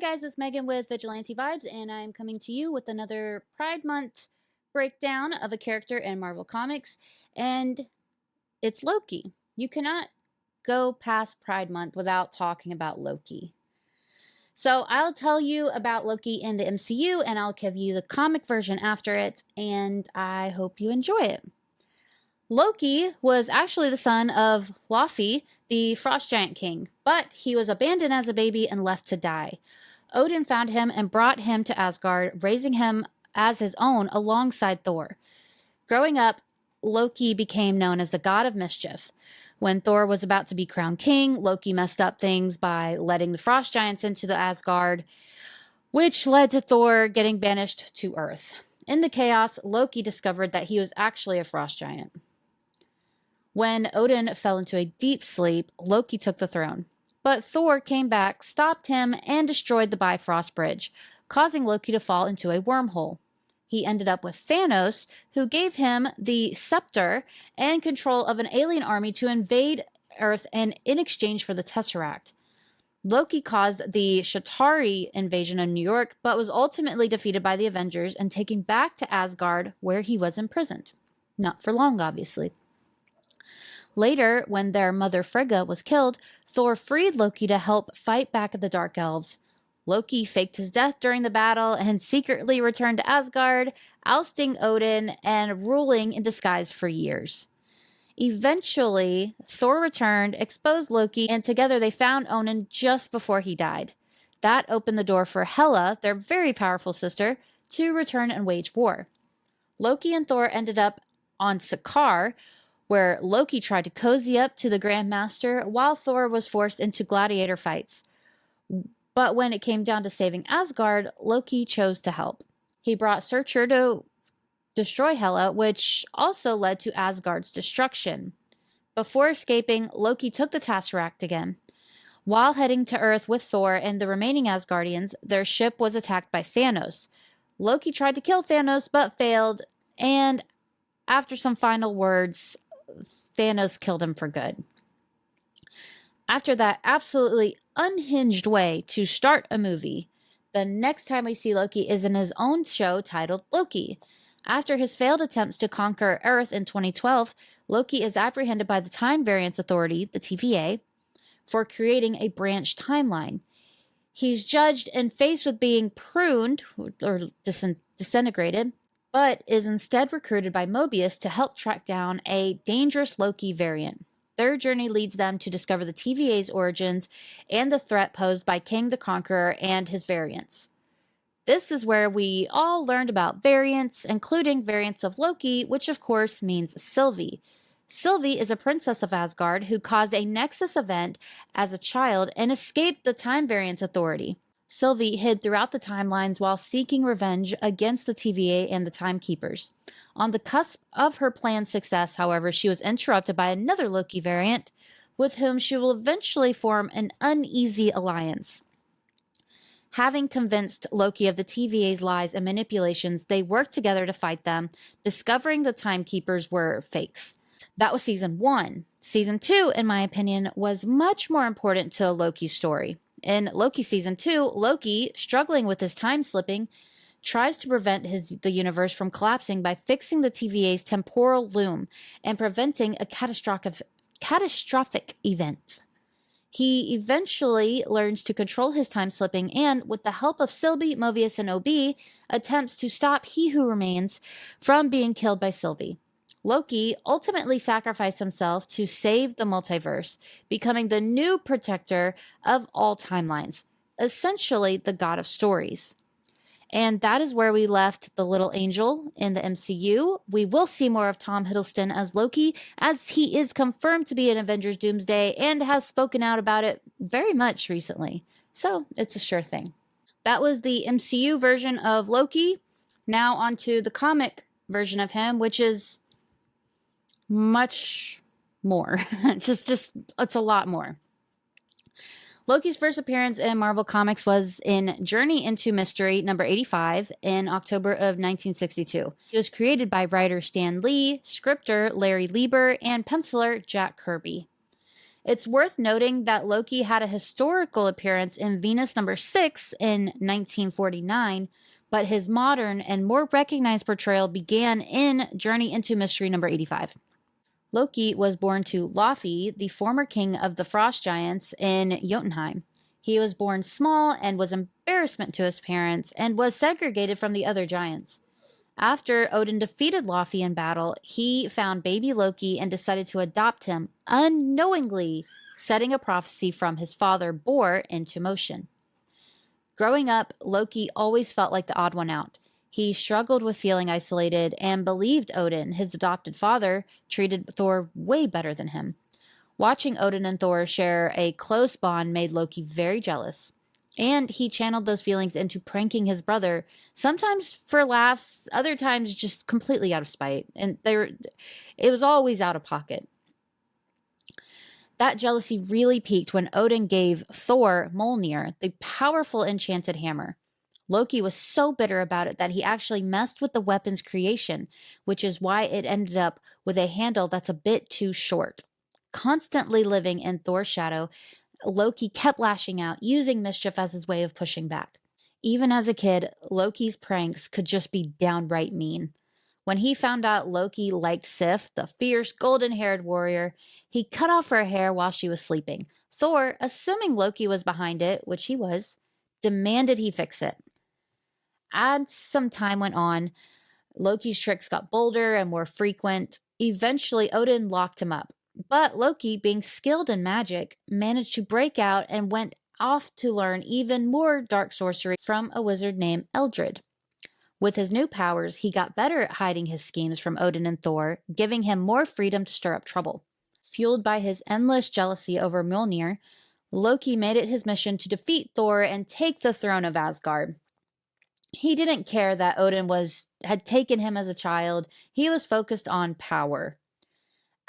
Hi guys, it's Megan with Vigilante Vibes, and I'm coming to you with another Pride Month breakdown of a character in Marvel Comics, and it's Loki. You cannot go past Pride Month without talking about Loki. So I'll tell you about Loki in the MCU, and I'll give you the comic version after it, and I hope you enjoy it. Loki was actually the son of Laufey, the Frost Giant King, but he was abandoned as a baby and left to die. Odin found him and brought him to Asgard, raising him as his own alongside Thor. Growing up, Loki became known as the god of mischief. When Thor was about to be crowned king, Loki messed up things by letting the frost giants into the Asgard, which led to Thor getting banished to Earth. In the chaos, Loki discovered that he was actually a frost giant. When Odin fell into a deep sleep, Loki took the throne. But Thor came back, stopped him, and destroyed the Bifrost Bridge, causing Loki to fall into a wormhole. He ended up with Thanos, who gave him the scepter and control of an alien army to invade Earth in exchange for the Tesseract. Loki caused the Chitauri invasion of New York, but was ultimately defeated by the Avengers and taken back to Asgard, where he was imprisoned. Not for long, obviously. Later, when their mother Frigga was killed, Thor freed Loki to help fight back at the Dark Elves. Loki faked his death during the battle and secretly returned to Asgard, ousting Odin and ruling in disguise for years. Eventually, Thor returned, exposed Loki, and together they found Odin just before he died. That opened the door for Hela, their very powerful sister, to return and wage war. Loki and Thor ended up on Sakaar, where Loki tried to cozy up to the Grand Master while Thor was forced into gladiator fights. But when it came down to saving Asgard, Loki chose to help. He brought Surtur to destroy Hela, which also led to Asgard's destruction. Before escaping, Loki took the Tesseract again. While heading to Earth with Thor and the remaining Asgardians, their ship was attacked by Thanos. Loki tried to kill Thanos but failed, and after some final words, Thanos killed him for good. After that absolutely unhinged way to start a movie, the next time we see Loki is in his own show titled Loki. After his failed attempts to conquer Earth in 2012, Loki is apprehended by the Time Variance Authority, the TVA, for creating a branched timeline. He's judged and faced with being pruned or disintegrated, but is instead recruited by Mobius to help track down a dangerous Loki variant. Their journey leads them to discover the TVA's origins and the threat posed by King the Conqueror and his variants. This is where we all learned about variants, including variants of Loki, which of course means Sylvie. Sylvie is a princess of Asgard who caused a Nexus event as a child and escaped the Time Variance Authority. Sylvie hid throughout the timelines while seeking revenge against the TVA and the Timekeepers. On the cusp of her planned success, however, she was interrupted by another Loki variant, with whom she will eventually form an uneasy alliance. Having convinced Loki of the TVA's lies and manipulations, they worked together to fight them, discovering the Timekeepers were fakes. That was Season 1. Season 2, in my opinion, was much more important to Loki's story. In Loki Season 2, Loki, struggling with his time slipping, tries to prevent the universe from collapsing by fixing the TVA's temporal loom and preventing a catastrophic event. He eventually learns to control his time slipping and, with the help of Sylvie, Mobius, and OB, attempts to stop He Who Remains from being killed by Sylvie. Loki ultimately sacrificed himself to save the multiverse, becoming the new protector of all timelines, essentially the god of stories. And that is where we left the little angel in the MCU. We will see more of Tom Hiddleston as Loki, as he is confirmed to be in Avengers Doomsday and has spoken out about it very much recently. So it's a sure thing. That was the MCU version of Loki. Now onto the comic version of him, which is much more. just it's a lot more. Loki's first appearance in Marvel Comics was in Journey into Mystery number 85 in October of 1962. It was created by writer Stan Lee, scripter Larry Lieber, and penciler Jack Kirby. It's worth noting that Loki had a historical appearance in Venus number 6 in 1949, but his modern and more recognized portrayal began in Journey into Mystery number 85. Loki was born to Laufey, the former king of the Frost Giants in Jotunheim. He was born small and was an embarrassment to his parents and was segregated from the other giants. After Odin defeated Laufey in battle, he found baby Loki and decided to adopt him, unknowingly setting a prophecy from his father Bor into motion. Growing up, Loki always felt like the odd one out. He struggled with feeling isolated and believed Odin, his adopted father, treated Thor way better than him. Watching Odin and Thor share a close bond made Loki very jealous. And he channeled those feelings into pranking his brother, sometimes for laughs, other times just completely out of spite. And it was always out of pocket. That jealousy really peaked when Odin gave Thor Mjolnir, the powerful enchanted hammer. Loki was so bitter about it that he actually messed with the weapon's creation, which is why it ended up with a handle that's a bit too short. Constantly living in Thor's shadow, Loki kept lashing out, using mischief as his way of pushing back. Even as a kid, Loki's pranks could just be downright mean. When he found out Loki liked Sif, the fierce golden-haired warrior, he cut off her hair while she was sleeping. Thor, assuming Loki was behind it, which he was, demanded he fix it. As some time went on, Loki's tricks got bolder and more frequent. Eventually, Odin locked him up. But Loki, being skilled in magic, managed to break out and went off to learn even more dark sorcery from a wizard named Eldred. With his new powers, he got better at hiding his schemes from Odin and Thor, giving him more freedom to stir up trouble. Fueled by his endless jealousy over Mjolnir, Loki made it his mission to defeat Thor and take the throne of Asgard. He didn't care that Odin had taken him as a child. He was focused on power.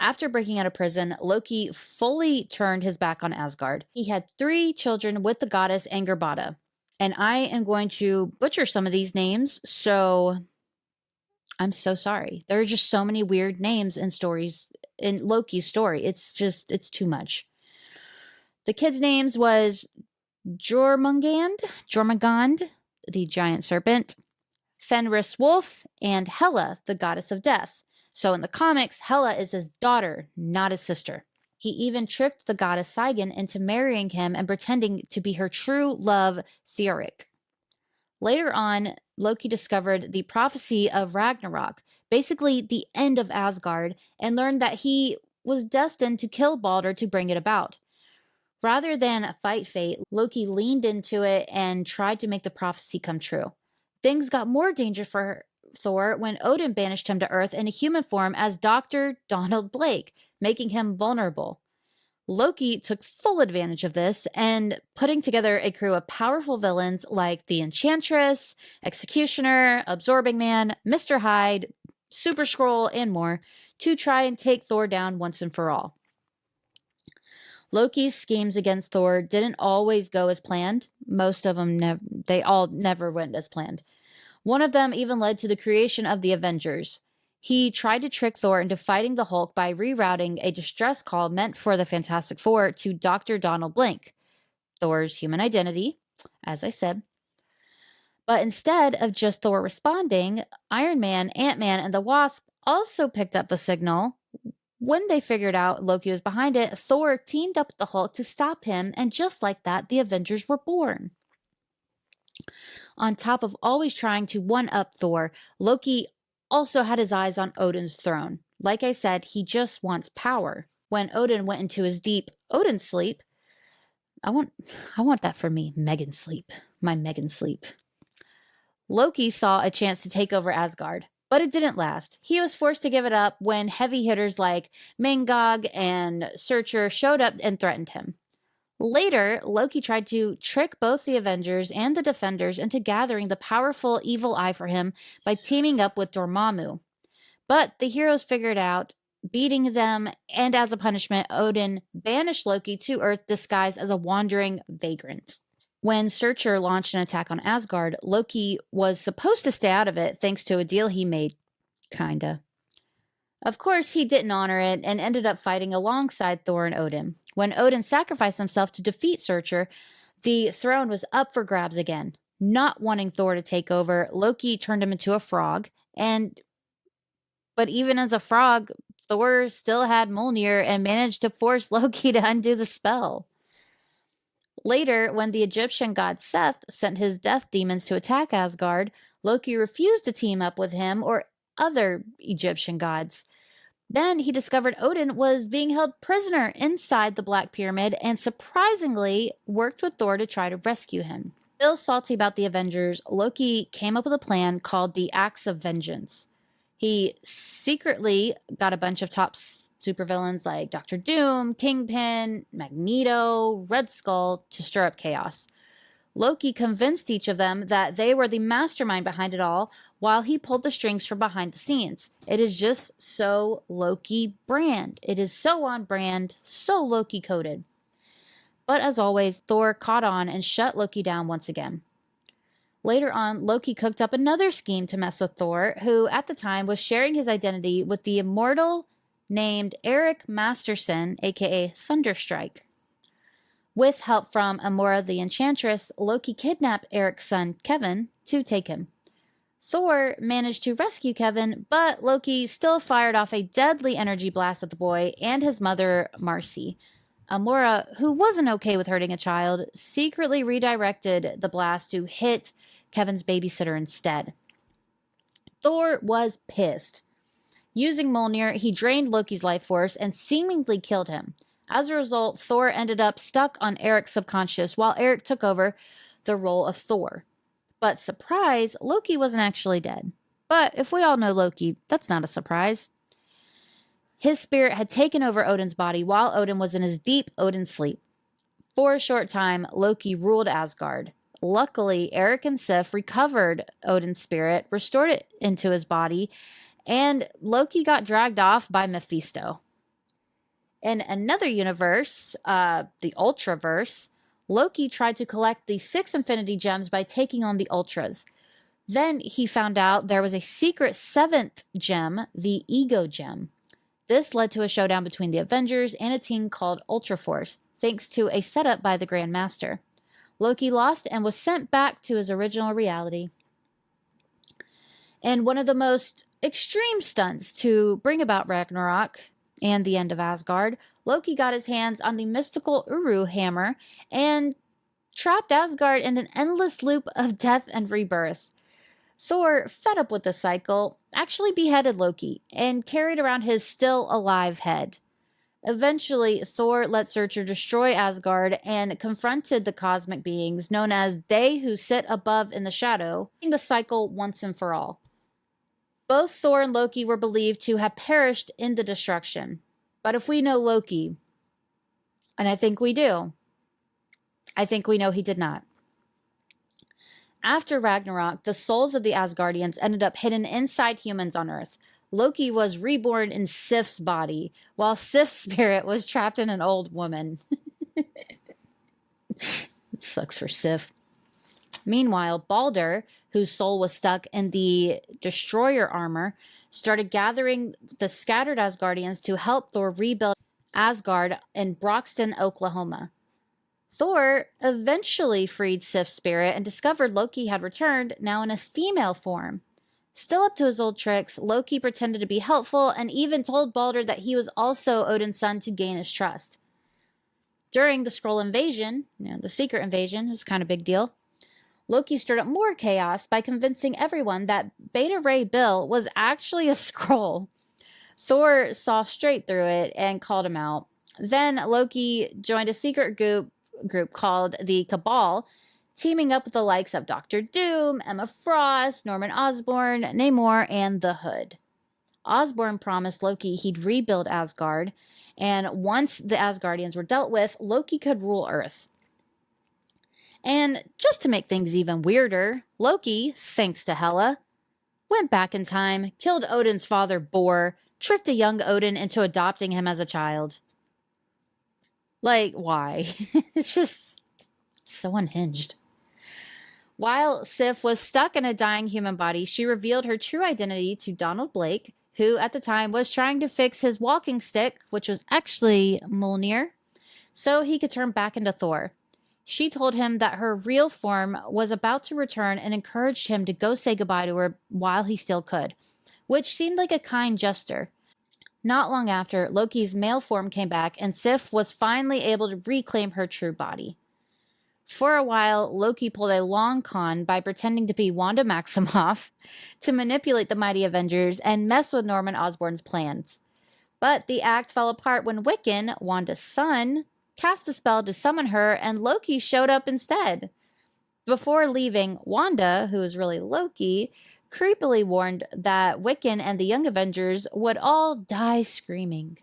After breaking out of prison, Loki fully turned his back on Asgard. He had 3 children with the goddess Angerbada. And I am going to butcher some of these names, so I'm so sorry. There are just so many weird names and stories in Loki's story. It's too much. The kids' names was Jormungand, the giant serpent, Fenris Wolf, and Hela, the goddess of death. So in the comics, Hela is his daughter, not his sister. He even tricked the goddess Saigon into marrying him and pretending to be her true love, Theoric. Later on, Loki discovered the prophecy of Ragnarok, basically the end of Asgard, and learned that he was destined to kill Balder to bring it about. Rather than fight fate, Loki leaned into it and tried to make the prophecy come true. Things got more dangerous for Thor when Odin banished him to Earth in a human form as Dr. Donald Blake, making him vulnerable. Loki took full advantage of this and putting together a crew of powerful villains like the Enchantress, Executioner, Absorbing Man, Mr. Hyde, Super Skrull, and more to try and take Thor down once and for all. Loki's schemes against Thor didn't always go as planned. Most of them, they all never went as planned. One of them even led to the creation of the Avengers. He tried to trick Thor into fighting the Hulk by rerouting a distress call meant for the Fantastic Four to Dr. Donald Blake, Thor's human identity, as I said. But instead of just Thor responding, Iron Man, Ant-Man, and the Wasp also picked up the signal. When they figured out Loki was behind it, Thor teamed up with the Hulk to stop him, and just like that, the Avengers were born. On top of always trying to one-up Thor, Loki also had his eyes on Odin's throne. Like I said, he just wants power. When Odin went into his deep Odin sleep, I want that for me, Megan sleep, my Megan sleep. Loki saw a chance to take over Asgard, but it didn't last. He was forced to give it up when heavy hitters like Mangog and Searcher showed up and threatened him. Later, Loki tried to trick both the Avengers and the Defenders into gathering the powerful evil eye for him by teaming up with Dormammu. But the heroes figured out, beating them, and as a punishment, Odin banished Loki to Earth disguised as a wandering vagrant. When Searcher launched an attack on Asgard, Loki was supposed to stay out of it thanks to a deal he made. Kinda. Of course, he didn't honor it and ended up fighting alongside Thor and Odin. When Odin sacrificed himself to defeat Surtur, the throne was up for grabs again. Not wanting Thor to take over, Loki turned him into a frog, but even as a frog, Thor still had Mjolnir and managed to force Loki to undo the spell. Later, when the Egyptian god Seth sent his death demons to attack Asgard, Loki refused to team up with him or other Egyptian gods. Then he discovered Odin was being held prisoner inside the Black Pyramid and surprisingly worked with Thor to try to rescue him. Still salty about the Avengers, Loki came up with a plan called the Axe of Vengeance. He secretly got a bunch of top supervillains like Doctor Doom, Kingpin, Magneto, Red Skull to stir up chaos. Loki convinced each of them that they were the mastermind behind it all while he pulled the strings from behind the scenes. It is just so Loki brand. It is so on brand, so Loki coded. But as always, Thor caught on and shut Loki down once again. Later on, Loki cooked up another scheme to mess with Thor, who at the time was sharing his identity with the immortal named Eric Masterson, aka Thunderstrike. With help from Amora the Enchantress, Loki kidnapped Eric's son, Kevin, to take him. Thor managed to rescue Kevin, but Loki still fired off a deadly energy blast at the boy and his mother, Marcy. Amora, who wasn't okay with hurting a child, secretly redirected the blast to hit Kevin's babysitter instead. Thor was pissed. Using Mjolnir, he drained Loki's life force and seemingly killed him. As a result, Thor ended up stuck on Eric's subconscious while Eric took over the role of Thor. But surprise, Loki wasn't actually dead. But if we all know Loki, that's not a surprise. His spirit had taken over Odin's body while Odin was in his deep Odin sleep. For a short time, Loki ruled Asgard. Luckily, Eric and Sif recovered Odin's spirit, restored it into his body, and Loki got dragged off by Mephisto. In another universe, the Ultraverse, Loki tried to collect the 6 Infinity Gems by taking on the Ultras. Then he found out there was a secret 7th gem, the Ego Gem. This led to a showdown between the Avengers and a team called Ultra Force, thanks to a setup by the Grand Master. Loki lost and was sent back to his original reality. And one of the most extreme stunts to bring about Ragnarok and the end of Asgard, Loki got his hands on the mystical Uru hammer and trapped Asgard in an endless loop of death and rebirth. Thor, fed up with the cycle, actually beheaded Loki and carried around his still alive head. Eventually, Thor let Surtur destroy Asgard and confronted the cosmic beings known as They Who Sit Above in the Shadow, ending the cycle once and for all. Both Thor and Loki were believed to have perished in the destruction. But if we know Loki, and I think we do, I think we know he did not. After Ragnarok, the souls of the Asgardians ended up hidden inside humans on Earth. Loki was reborn in Sif's body, while Sif's spirit was trapped in an old woman. It sucks for Sif. Meanwhile, Balder, whose soul was stuck in the destroyer armor, started gathering the scattered Asgardians to help Thor rebuild Asgard in Broxton, Oklahoma. Thor eventually freed Sif's spirit and discovered Loki had returned, now in a female form. Still up to his old tricks, Loki pretended to be helpful and even told Balder that he was also Odin's son to gain his trust. During the Skrull invasion, the secret invasion, it was kind of a big deal, Loki stirred up more chaos by convincing everyone that Beta Ray Bill was actually a Skrull. Thor saw straight through it and called him out. Then Loki joined a secret group called the Cabal, teaming up with the likes of Doctor Doom, Emma Frost, Norman Osborn, Namor, and the Hood. Osborn promised Loki he'd rebuild Asgard, and once the Asgardians were dealt with, Loki could rule Earth. And just to make things even weirder, Loki, thanks to Hela, went back in time, killed Odin's father Bor, tricked a young Odin into adopting him as a child. Like, why? It's just so unhinged. While Sif was stuck in a dying human body, she revealed her true identity to Donald Blake, who at the time was trying to fix his walking stick, which was actually Mjolnir. so he could turn back into Thor. She told him that her real form was about to return and encouraged him to go say goodbye to her while he still could, which seemed like a kind gesture. Not long after, Loki's male form came back, and Sif was finally able to reclaim her true body. For a while, Loki pulled a long con by pretending to be Wanda Maximoff to manipulate the mighty Avengers and mess with Norman Osborn's plans. But the act fell apart when Wiccan, Wanda's son, cast a spell to summon her, and Loki showed up instead. Before leaving, Wanda, who is really Loki, creepily warned that Wiccan and the Young Avengers would all die screaming.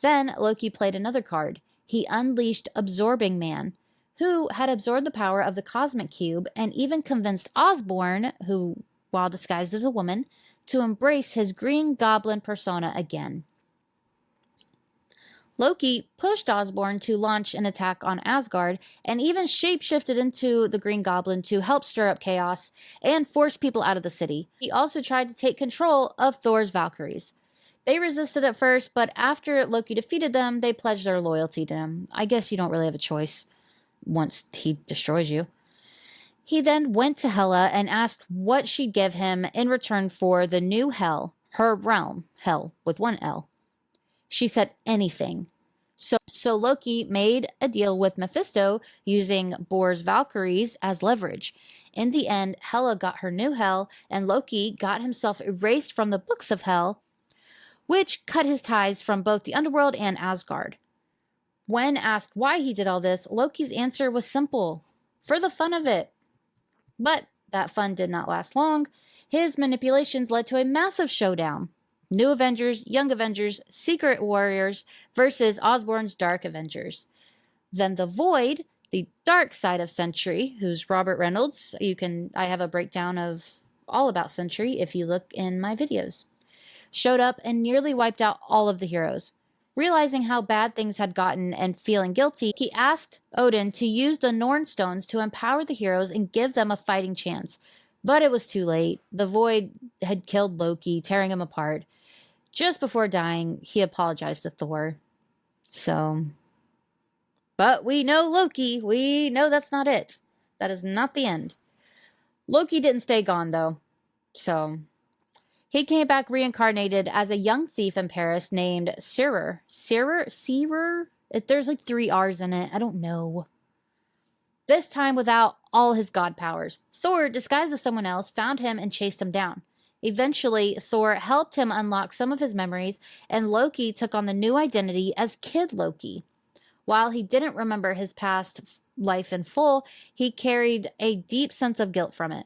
Then Loki played another card. He unleashed Absorbing Man, who had absorbed the power of the Cosmic Cube and even convinced Osborn, who, while disguised as a woman, to embrace his Green Goblin persona again. Loki pushed Osborn to launch an attack on Asgard and even shapeshifted into the Green Goblin to help stir up chaos and force people out of the city. He also tried to take control of Thor's Valkyries. They resisted at first, but after Loki defeated them, they pledged their loyalty to him. I guess you don't really have a choice once he destroys you. He then went to Hela and asked what she'd give him in return for the new Hel, her realm, Hel with one L. She said anything. So Loki made a deal with Mephisto using Bor's Valkyries as leverage. In the end, Hela got her new Hel, and Loki got himself erased from the books of Hel, which cut his ties from both the underworld and Asgard. When asked why he did all this, Loki's answer was simple: for the fun of it. But that fun did not last long. His manipulations led to a massive showdown. New Avengers, Young Avengers, Secret Warriors versus Osborn's Dark Avengers. Then the Void, the dark side of Sentry, who's Robert Reynolds. I have a breakdown of all about Sentry if you look in my videos. Showed up and nearly wiped out all of the heroes. Realizing how bad things had gotten and feeling guilty, he asked Odin to use the Norn Stones to empower the heroes and give them a fighting chance. But it was too late. The Void had killed Loki, tearing him apart. Just before dying, he apologized to Thor. But we know Loki. We know that's not it. That is not the end. Loki didn't stay gone, though. He came back reincarnated as a young thief in Paris named Serer. Serer? There's like 3 R's in it. I don't know. This time without all his god powers. Thor, disguised as someone else, found him and chased him down. Eventually, Thor helped him unlock some of his memories, and Loki took on the new identity as Kid Loki. While he didn't remember his past life in full, he carried a deep sense of guilt from it.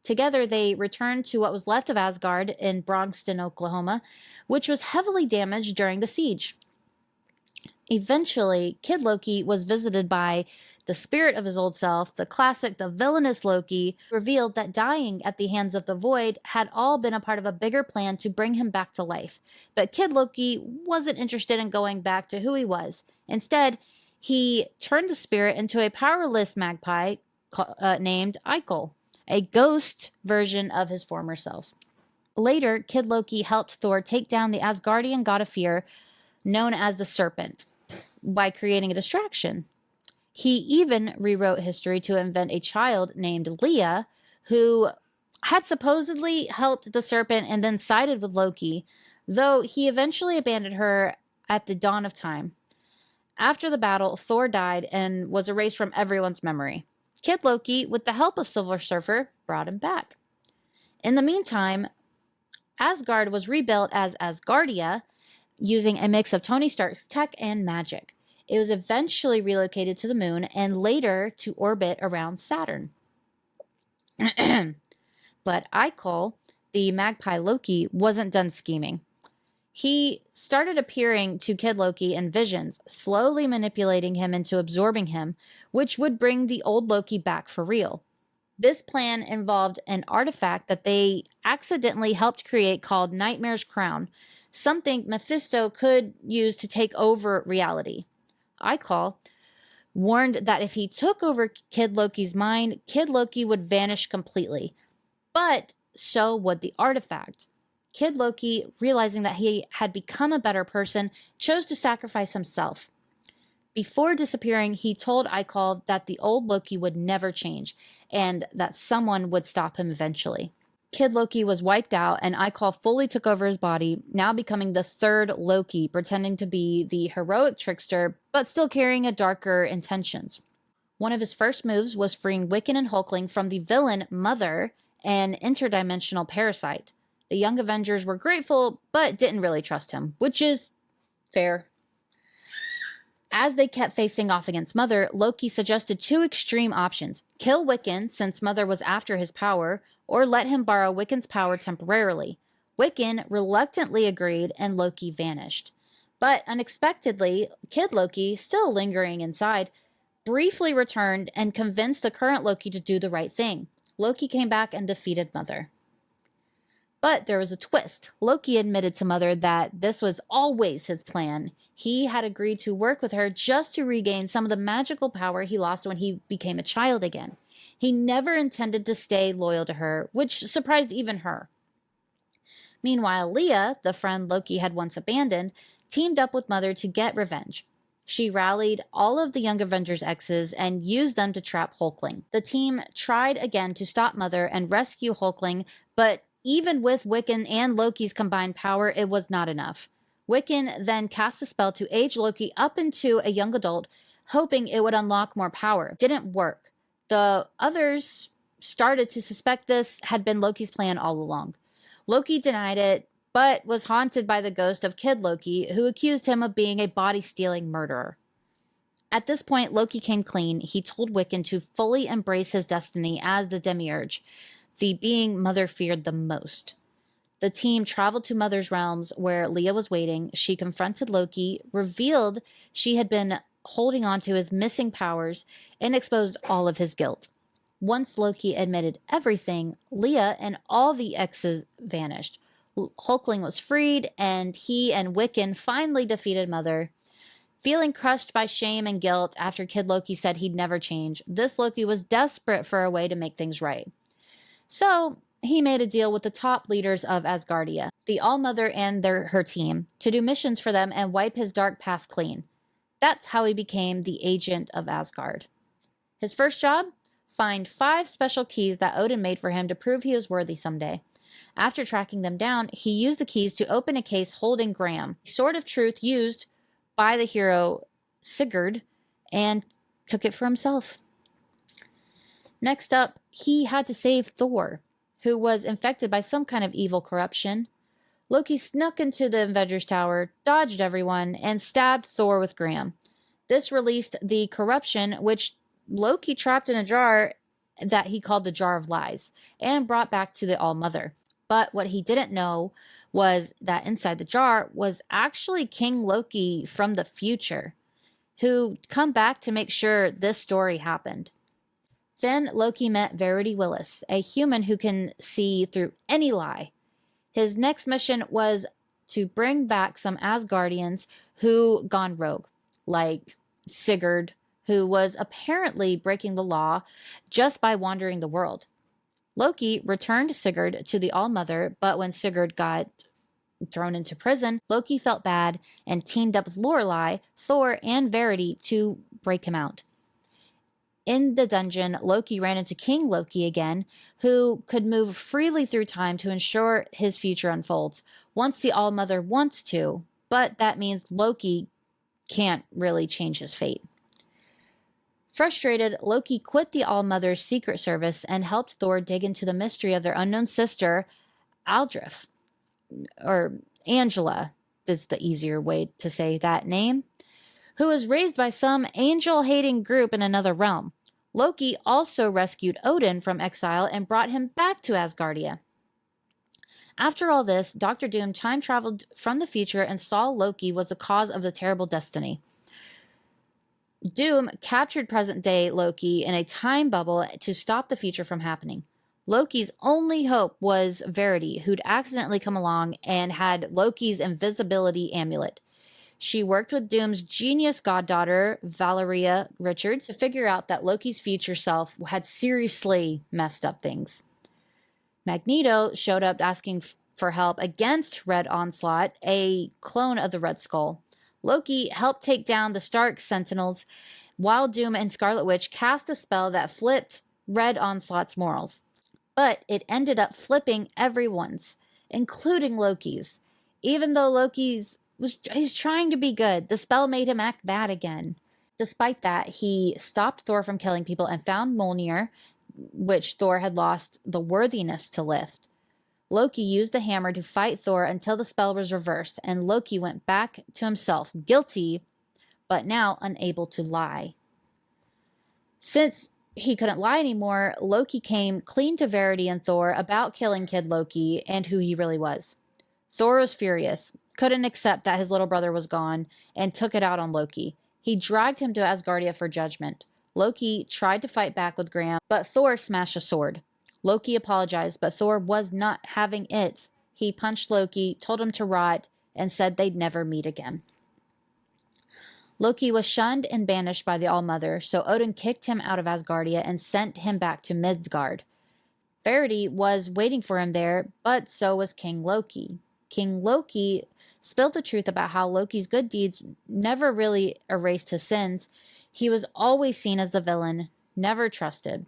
Together, they returned to what was left of Asgard in Bronxton, Oklahoma, which was heavily damaged during the siege. Eventually, Kid Loki was visited by the spirit of his old self, the villainous Loki, revealed that dying at the hands of the Void had all been a part of a bigger plan to bring him back to life. But Kid Loki wasn't interested in going back to who he was. Instead, he turned the spirit into a powerless magpie named Eichel, a ghost version of his former self. Later, Kid Loki helped Thor take down the Asgardian god of fear, known as the Serpent, by creating a distraction. He even rewrote history to invent a child named Leah, who had supposedly helped the Serpent and then sided with Loki, though he eventually abandoned her at the dawn of time. After the battle, Thor died and was erased from everyone's memory. Kid Loki, with the help of Silver Surfer, brought him back. In the meantime, Asgard was rebuilt as Asgardia, using a mix of Tony Stark's tech and magic. It was eventually relocated to the moon and later to orbit around Saturn. But Eichel, the magpie Loki, wasn't done scheming. He started appearing to Kid Loki in visions, slowly manipulating him into absorbing him, which would bring the old Loki back for real. This plan involved an artifact that they accidentally helped create called Nightmare's Crown, something Mephisto could use to take over reality. Eichel warned that if he took over Kid Loki's mind, Kid Loki would vanish completely. But so would the artifact. Kid Loki, realizing that he had become a better person, chose to sacrifice himself. Before disappearing, he told Eichel that the old Loki would never change and that someone would stop him eventually. Kid Loki was wiped out, and Eichel fully took over his body, now becoming the third Loki, pretending to be the heroic trickster, but still carrying a darker intentions. One of his first moves was freeing Wiccan and Hulkling from the villain Mother, an interdimensional parasite. The Young Avengers were grateful, but didn't really trust him, which is fair. As they kept facing off against Mother, Loki suggested two extreme options: kill Wiccan, since Mother was after his power, or let him borrow Wiccan's power temporarily. Wiccan reluctantly agreed, and Loki vanished. But unexpectedly, Kid Loki, still lingering inside, briefly returned and convinced the current Loki to do the right thing. Loki came back and defeated Mother. But there was a twist. Loki admitted to Mother that this was always his plan. He had agreed to work with her just to regain some of the magical power he lost when he became a child again. He never intended to stay loyal to her, which surprised even her. Meanwhile, Leah, the friend Loki had once abandoned, teamed up with Mother to get revenge. She rallied all of the Young Avengers exes and used them to trap Hulkling. The team tried again to stop Mother and rescue Hulkling, but even with Wiccan and Loki's combined power, it was not enough. Wiccan then cast a spell to age Loki up into a young adult, hoping it would unlock more power. It didn't work. The others started to suspect this had been Loki's plan all along. Loki denied it, but was haunted by the ghost of Kid Loki, who accused him of being a body-stealing murderer. At this point, Loki came clean. He told Wiccan to fully embrace his destiny as the Demiurge, the being Mother feared the most. The team traveled to Mother's realms, where Leah was waiting. She confronted Loki, revealed she had been holding on to his missing powers, and exposed all of his guilt. Once Loki admitted everything, Leah and all the exes vanished. Hulkling was freed, and he and Wiccan finally defeated Mother. Feeling crushed by shame and guilt after Kid Loki said he'd never change, this Loki was desperate for a way to make things right. So he made a deal with the top leaders of Asgardia, the All-Mother and her team, to do missions for them and wipe his dark past clean. That's how he became the Agent of Asgard. His first job? Find 5 special keys that Odin made for him to prove he was worthy someday. After tracking them down, he used the keys to open a case holding Graham, a sword of truth used by the hero Sigurd, and took it for himself. Next up, he had to save Thor, who was infected by some kind of evil corruption. Loki snuck into the Avengers Tower, dodged everyone, and stabbed Thor with Graham. This released the corruption, which Loki trapped in a jar that he called the Jar of Lies, and brought back to the All-Mother. But what he didn't know was that inside the jar was actually King Loki from the future, who'd come back to make sure this story happened. Then Loki met Verity Willis, a human who can see through any lie. His next mission was to bring back some Asgardians who gone rogue, like Sigurd, who was apparently breaking the law just by wandering the world. Loki returned Sigurd to the All-Mother, but when Sigurd got thrown into prison, Loki felt bad and teamed up with Lorelei, Thor, and Verity to break him out. In the dungeon, Loki ran into King Loki again, who could move freely through time to ensure his future unfolds, once the All-Mother wants to, but that means Loki can't really change his fate. Frustrated, Loki quit the All-Mother's secret service and helped Thor dig into the mystery of their unknown sister, Aldrich, or Angela is the easier way to say that name, who was raised by some angel-hating group in another realm. Loki also rescued Odin from exile and brought him back to Asgardia. After all this, Dr. Doom time-traveled from the future and saw Loki was the cause of the terrible destiny. Doom captured present-day Loki in a time bubble to stop the future from happening. Loki's only hope was Verity, who'd accidentally come along and had Loki's invisibility amulet. She worked with Doom's genius goddaughter, Valeria Richards, to figure out that Loki's future self had seriously messed up things. Magneto showed up asking for help against Red Onslaught, a clone of the Red Skull. Loki helped take down the Stark Sentinels, while Doom and Scarlet Witch cast a spell that flipped Red Onslaught's morals. But it ended up flipping everyone's, including Loki's. Even though he's trying to be good, the spell made him act bad again. Despite that, he stopped Thor from killing people and found Mjolnir, which Thor had lost the worthiness to lift. Loki used the hammer to fight Thor until the spell was reversed, and Loki went back to himself, guilty, but now unable to lie. Since he couldn't lie anymore, Loki came clean to Verity and Thor about killing Kid Loki and who he really was. Thor was furious, couldn't accept that his little brother was gone, and took it out on Loki. He dragged him to Asgardia for judgment. Loki tried to fight back with Graham, but Thor smashed a sword. Loki apologized, but Thor was not having it. He punched Loki, told him to rot, and said they'd never meet again. Loki was shunned and banished by the All-Mother, so Odin kicked him out of Asgardia and sent him back to Midgard. Verity was waiting for him there, but so was King Loki. King Loki spilled the truth about how Loki's good deeds never really erased his sins. He was always seen as the villain, never trusted,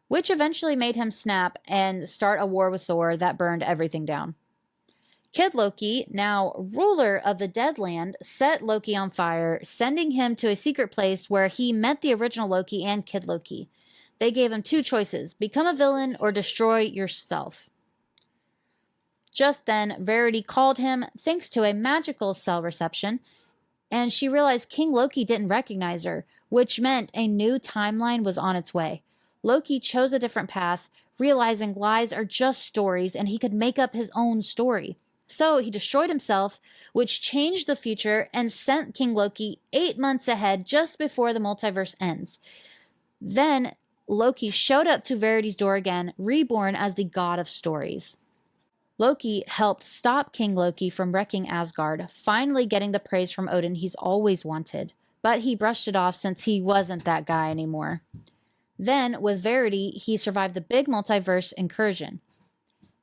which eventually made him snap and start a war with Thor that burned everything down. Kid Loki, now ruler of the Deadland, set Loki on fire, sending him to a secret place where he met the original Loki and Kid Loki. They gave him two choices: become a villain or destroy yourself. Just then, Verity called him, thanks to a magical cell reception, and she realized King Loki didn't recognize her, which meant a new timeline was on its way. Loki chose a different path, realizing lies are just stories and he could make up his own story. So he destroyed himself, which changed the future and sent King Loki 8 months ahead just before the multiverse ends. Then Loki showed up to Verity's door again, reborn as the god of stories. Loki helped stop King Loki from wrecking Asgard, finally getting the praise from Odin he's always wanted. But he brushed it off since he wasn't that guy anymore. Then, with Verity, he survived the big multiverse incursion.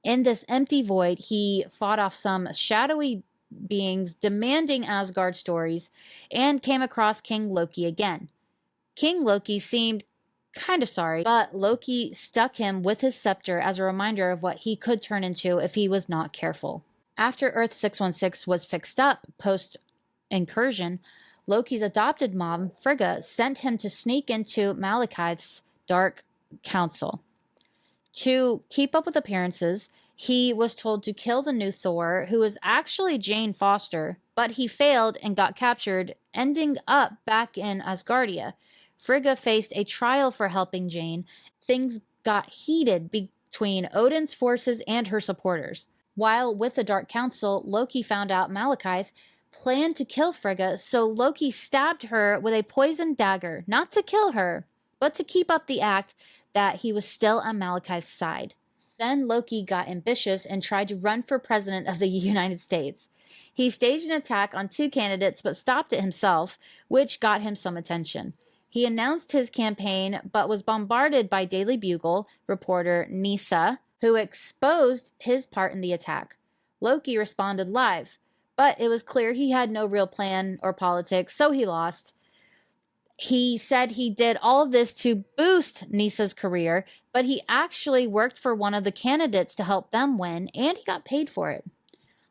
In this empty void, he fought off some shadowy beings demanding Asgard stories and came across King Loki again. King Loki seemed kind of sorry, but Loki stuck him with his scepter as a reminder of what he could turn into if he was not careful. After Earth 616 was fixed up post-incursion, Loki's adopted mom, Frigga, sent him to sneak into Malekith's Dark Council. To keep up with appearances, he was told to kill the new Thor, who was actually Jane Foster, but he failed and got captured, ending up back in Asgardia. Frigga faced a trial for helping Jane. Things got heated between Odin's forces and her supporters. While with the Dark Council, Loki found out Malekith planned to kill Frigga, so Loki stabbed her with a poisoned dagger, not to kill her, but to keep up the act that he was still on Malekith's side. Then Loki got ambitious and tried to run for president of the United States. He staged an attack on 2 candidates but stopped it himself, which got him some attention. He announced his campaign but was bombarded by Daily Bugle reporter Nisa, who exposed his part in the attack. Loki responded live, but it was clear he had no real plan or politics, so he lost. He said he did all of this to boost Nisa's career, but he actually worked for one of the candidates to help them win, and he got paid for it.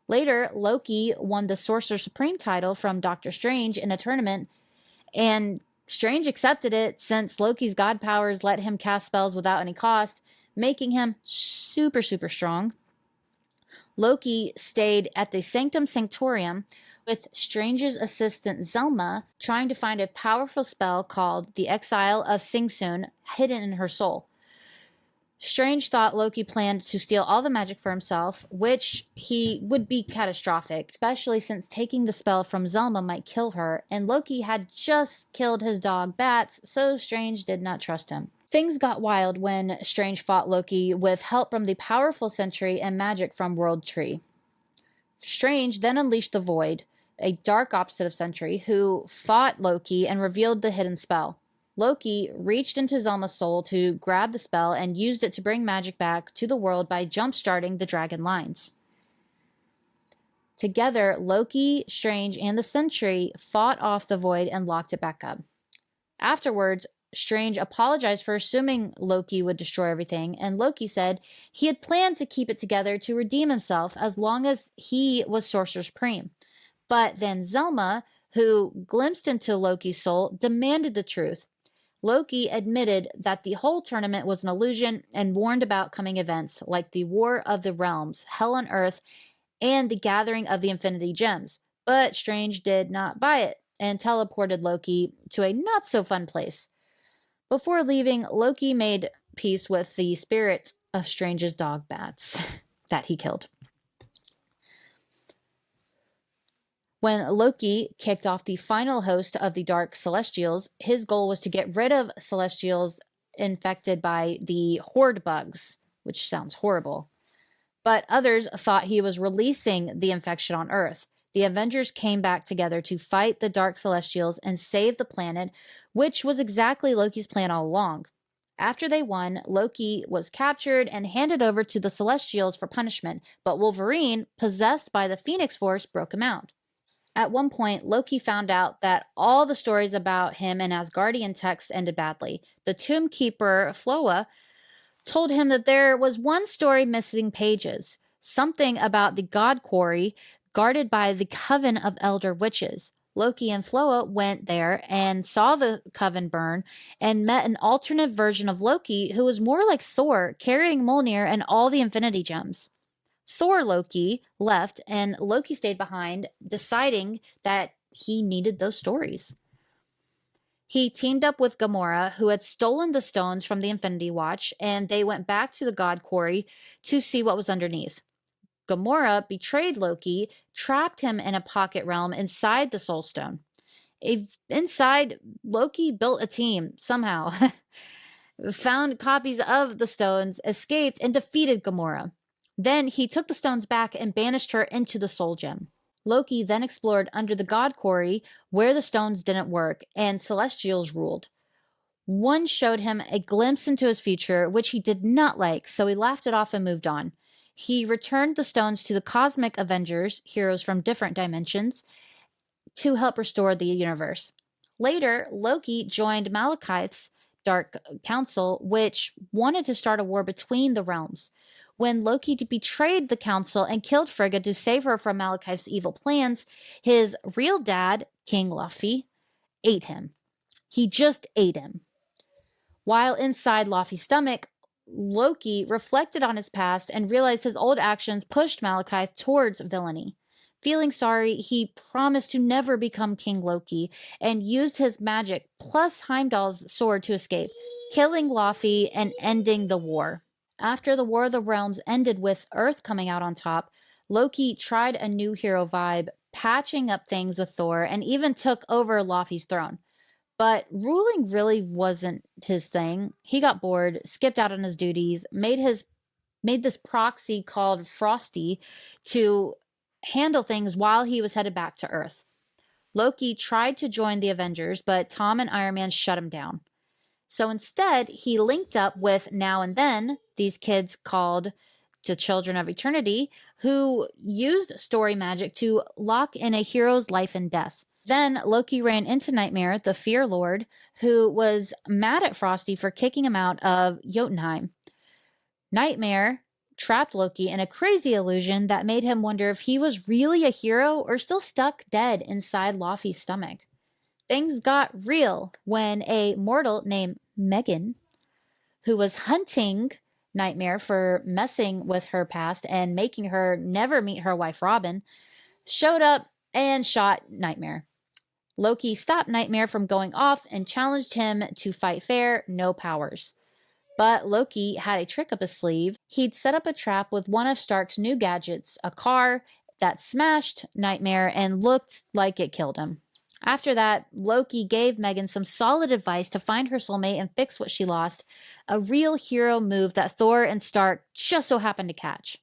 Later, Loki won the Sorcerer Supreme title from Doctor Strange in a tournament, and Strange accepted it since Loki's god powers let him cast spells without any cost, making him super, super strong. Loki stayed at the Sanctum Sanctorum with Strange's assistant Zelma, trying to find a powerful spell called the Exile of Sing Soon hidden in her soul. Strange thought Loki planned to steal all the magic for himself, which would be catastrophic, especially since taking the spell from Zelma might kill her, and Loki had just killed his dog Bats, so Strange did not trust him. Things got wild when Strange fought Loki with help from the powerful Sentry and magic from World Tree. Strange then unleashed the Void, a dark opposite of Sentry, who fought Loki and revealed the hidden spell. Loki reached into Zelma's soul to grab the spell and used it to bring magic back to the world by jump-starting the dragon lines. Together, Loki, Strange, and the Sentry fought off the void and locked it back up. Afterwards, Strange apologized for assuming Loki would destroy everything, and Loki said he had planned to keep it together to redeem himself as long as he was Sorcerer Supreme. But then Zelma, who glimpsed into Loki's soul, demanded the truth. Loki admitted that the whole tournament was an illusion and warned about coming events like the War of the Realms, Hell on Earth, and the gathering of the Infinity Gems. But Strange did not buy it and teleported Loki to a not-so-fun place. Before leaving, Loki made peace with the spirit of Strange's dog bats that he killed. When Loki kicked off the final host of the Dark Celestials, his goal was to get rid of Celestials infected by the Horde bugs, which sounds horrible. But others thought he was releasing the infection on Earth. The Avengers came back together to fight the Dark Celestials and save the planet, which was exactly Loki's plan all along. After they won, Loki was captured and handed over to the Celestials for punishment, but Wolverine, possessed by the Phoenix Force, broke him out. At one point, Loki found out that all the stories about him and Asgardian texts ended badly. The Tomb Keeper, Floa, told him that there was one story missing pages, something about the God Quarry guarded by the Coven of Elder Witches. Loki and Floa went there and saw the coven burn and met an alternate version of Loki who was more like Thor, carrying Mjolnir and all the Infinity Gems. Thor Loki left and Loki stayed behind, deciding that he needed those stories. He teamed up with Gamora, who had stolen the stones from the Infinity Watch, and they went back to the God Quarry to see what was underneath. Gamora betrayed Loki, trapped him in a pocket realm inside the Soul Stone. Inside, Loki built a team, somehow. Found copies of the stones, escaped, and defeated Gamora. Then he took the stones back and banished her into the Soul Gem. Loki then explored under the God Quarry where the stones didn't work and Celestials ruled. One showed him a glimpse into his future, which he did not like, so he laughed it off and moved on. He returned the stones to the Cosmic Avengers, heroes from different dimensions, to help restore the universe. Later, Loki joined Malekith's Dark Council, which wanted to start a war between the realms. When Loki betrayed the council and killed Frigga to save her from Malekith's evil plans, his real dad, King Luffy, ate him. He just ate him. While inside Luffy's stomach, Loki reflected on his past and realized his old actions pushed Malekith towards villainy. Feeling sorry, he promised to never become King Loki and used his magic plus Heimdall's sword to escape, killing Luffy and ending the war. After the War of the Realms ended with Earth coming out on top, Loki tried a new hero vibe, patching up things with Thor, and even took over Luffy's throne. But ruling really wasn't his thing. He got bored, skipped out on his duties, made this proxy called Frosty to handle things while he was headed back to Earth. Loki tried to join the Avengers, but Tom and Iron Man shut him down. So instead, he linked up with Now and Then, these kids called the Children of Eternity, who used story magic to lock in a hero's life and death. Then Loki ran into Nightmare, the Fear Lord, who was mad at Frosty for kicking him out of Jotunheim. Nightmare trapped Loki in a crazy illusion that made him wonder if he was really a hero or still stuck dead inside Luffy's stomach. Things got real when a mortal named Megan, who was hunting Nightmare for messing with her past and making her never meet her wife Robin, showed up and shot Nightmare. Loki stopped Nightmare from going off and challenged him to fight fair, no powers. But Loki had a trick up his sleeve. He'd set up a trap with one of Stark's new gadgets, a car that smashed Nightmare and looked like it killed him. After that, Loki gave Megan some solid advice to find her soulmate and fix what she lost, a real hero move that Thor and Stark just so happened to catch.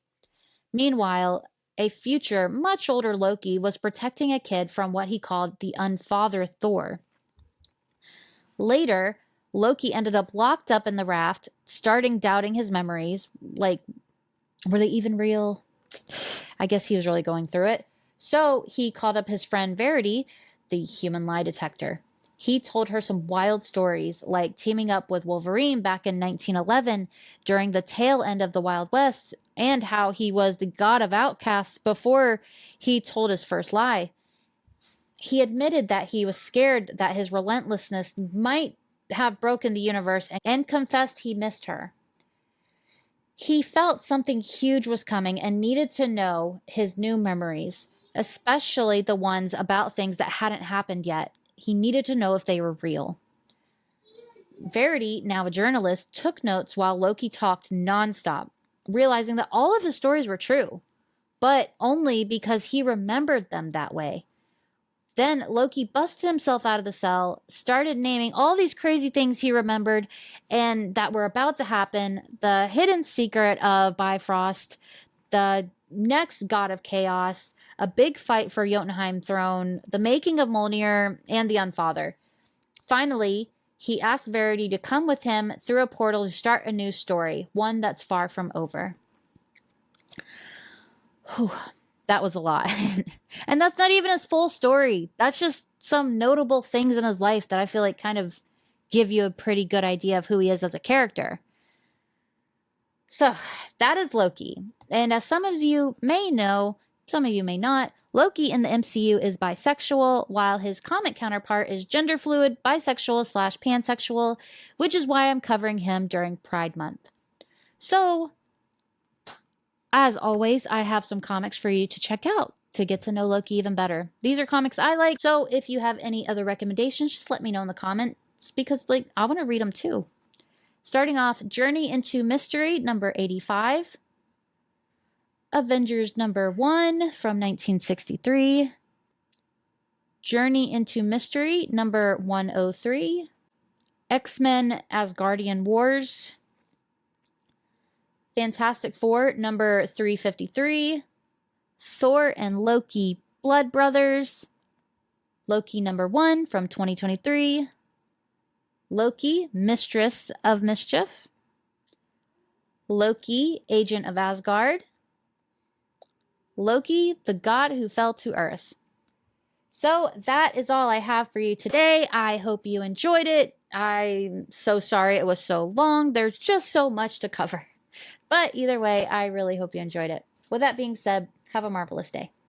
Meanwhile, a future, much older Loki was protecting a kid from what he called the unfathered Thor. Later, Loki ended up locked up in the raft, starting doubting his memories. Like, were they even real? I guess he was really going through it. So he called up his friend Verity, the human lie detector. He told her some wild stories, like teaming up with Wolverine back in 1911 during the tail end of the Wild West, and how he was the god of outcasts before he told his first lie. He admitted that he was scared that his relentlessness might have broken the universe and confessed he missed her. He felt something huge was coming and needed to know his new memories, especially the ones about things that hadn't happened yet. He needed to know if they were real. Verity, now a journalist, took notes while Loki talked nonstop, realizing that all of his stories were true, but only because he remembered them that way. Then Loki busted himself out of the cell, started naming all these crazy things he remembered and that were about to happen, the hidden secret of Bifrost, the next god of chaos, a big fight for Jotunheim throne, the making of Mjolnir, and the Unfather. Finally, he asked Verity to come with him through a portal to start a new story, one that's far from over. Whew, that was a lot. And that's not even his full story. That's just some notable things in his life that I feel like kind of give you a pretty good idea of who he is as a character. So that is Loki. And as some of you may know, some of you may not, Loki in the MCU is bisexual, while his comic counterpart is gender fluid, bisexual / pansexual, which is why I'm covering him during Pride Month. So, as always, I have some comics for you to check out to get to know Loki even better. These are comics I like, so if you have any other recommendations, just let me know in the comments, because I want to read them too. Starting off, Journey into Mystery, number 85. Avengers number 1 from 1963. Journey into Mystery, number 103. X-Men Asgardian Wars. Fantastic Four, number 353. Thor and Loki Blood Brothers. Loki number 1 from 2023. Loki, Mistress of Mischief. Loki, Agent of Asgard. Loki, the god who fell to earth. So that is all I have for you today. I hope you enjoyed it. I'm so sorry it was so long. There's just so much to cover. But either way, I really hope you enjoyed it. With that being said, have a marvelous day.